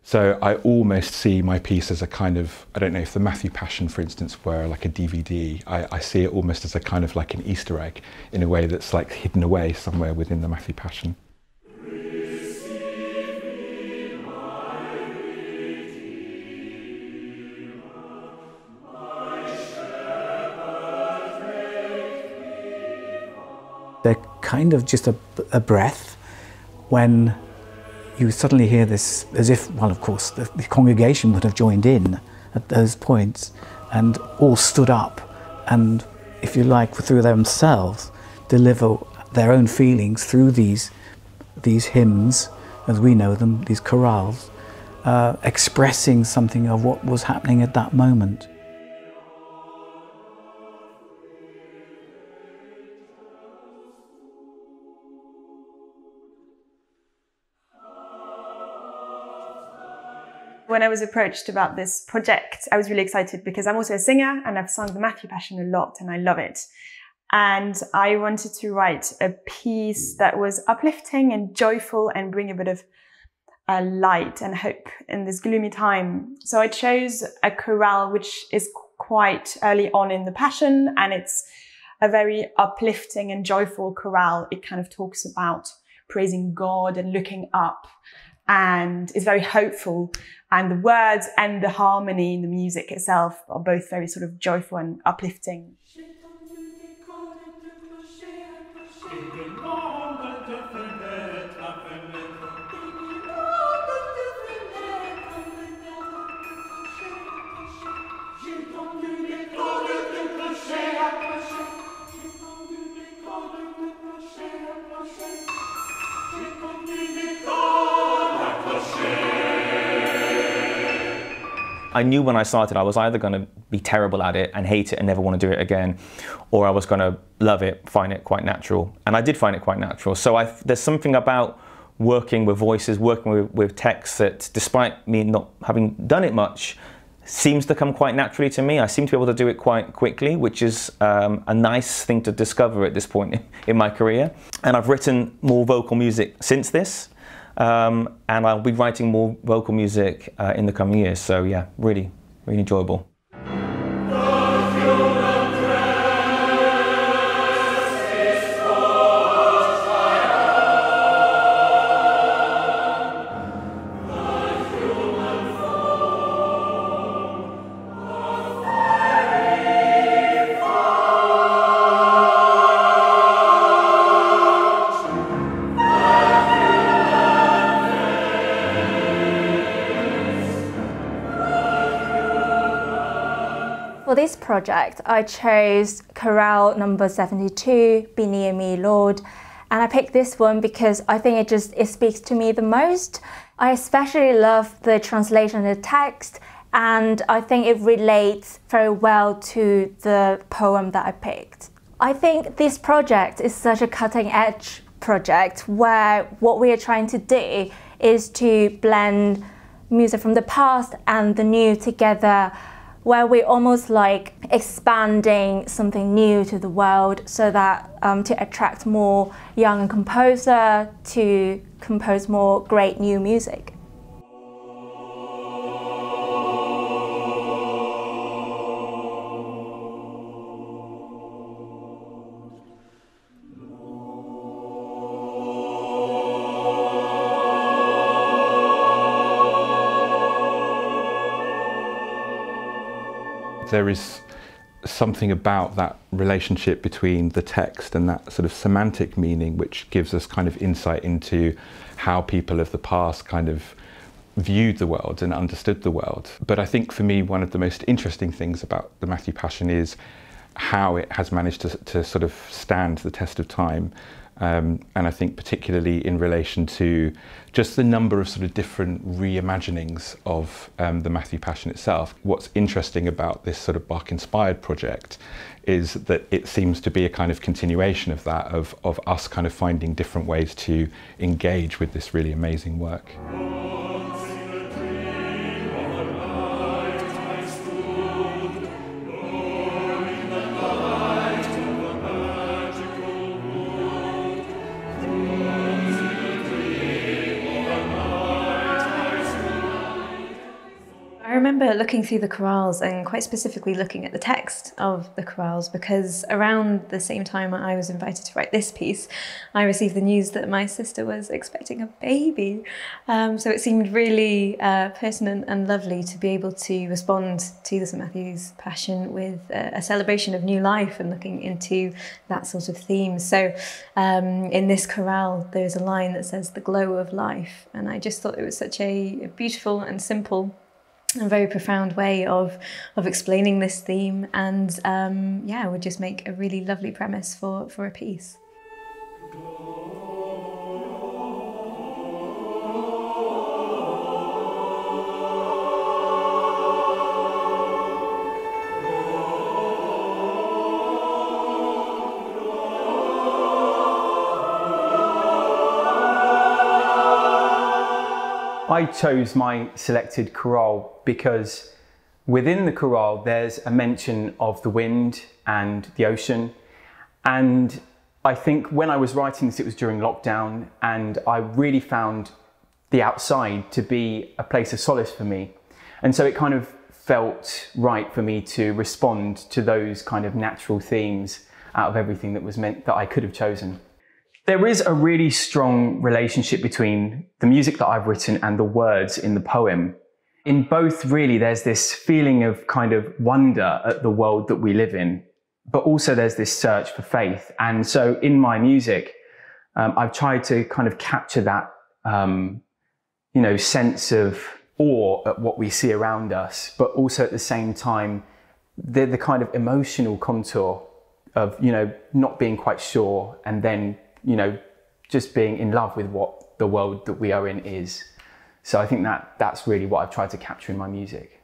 So I almost see my piece as a kind of, I don't know if the Matthew Passion, for instance, were like a DVD, I see it almost as a kind of like an Easter egg in a way that's like hidden away somewhere within the Matthew Passion. They're kind of just a breath when you suddenly hear this, as if, well, of course, the congregation would have joined in at those points and all stood up and, if you like, through themselves, deliver their own feelings through these hymns, as we know them, these chorales, expressing something of what was happening at that moment. When I was approached about this project, I was really excited because I'm also a singer and I've sung the Matthew Passion a lot and I love it. And I wanted to write a piece that was uplifting and joyful and bring a bit of light and hope in this gloomy time. So I chose a chorale which is quite early on in the Passion, and it's a very uplifting and joyful chorale. It kind of talks about praising God and looking up, and it's very hopeful. And the words and the harmony, the music itself are both very sort of joyful and uplifting. I knew when I started I was either going to be terrible at it and hate it and never want to do it again, or I was going to love it, find it quite natural. And I did find it quite natural. So there's something about working with voices, working with texts that, despite me not having done it much, seems to come quite naturally to me. I seem to be able to do it quite quickly, which is a nice thing to discover at this point in my career. And I've written more vocal music since this. And I'll be writing more vocal music in the coming years. So yeah, really, really enjoyable. For this project, I chose chorale number 72, Be Near Me, Lord. And I picked this one because I think it speaks to me the most. I especially love the translation of the text, and I think it relates very well to the poem that I picked. I think this project is such a cutting-edge project where what we are trying to do is to blend music from the past and the new together, where we're almost like expanding something new to the world so that to attract more young composer to compose more great new music. There is something about that relationship between the text and that sort of semantic meaning which gives us kind of insight into how people of the past kind of viewed the world and understood the world. But I think for me one of the most interesting things about the Matthew Passion is how it has managed to sort of stand the test of time. And I think particularly in relation to just the number of sort of different reimaginings of the Matthew Passion itself. What's interesting about this sort of Bach-inspired project is that it seems to be a kind of continuation of that, of us kind of finding different ways to engage with this really amazing work. remember looking through the chorales and quite specifically looking at the text of the chorales, because around the same time I was invited to write this piece, I received the news that my sister was expecting a baby. So it seemed really pertinent and lovely to be able to respond to the St Matthew's Passion with a celebration of new life and looking into that sort of theme. So in this chorale, there's a line that says "the glow of life," and I just thought it was such a beautiful and simple and very profound way of explaining this theme, and yeah, would just make a really lovely premise for a piece. I chose my selected chorale because within the chorale there's a mention of the wind and the ocean, and I think when I was writing this it was during lockdown, and I really found the outside to be a place of solace for me, and so it kind of felt right for me to respond to those kind of natural themes out of everything that was meant that I could have chosen. There is a really strong relationship between the music that I've written and the words in the poem. In both, really, there's this feeling of kind of wonder at the world that we live in, but also there's this search for faith. And so in my music, I've tried to kind of capture that, you know, sense of awe at what we see around us, but also at the same time, the kind of emotional contour of, you know, not being quite sure, and then, you know, just being in love with what the world that we are in is. So I think that's really what I've tried to capture in my music.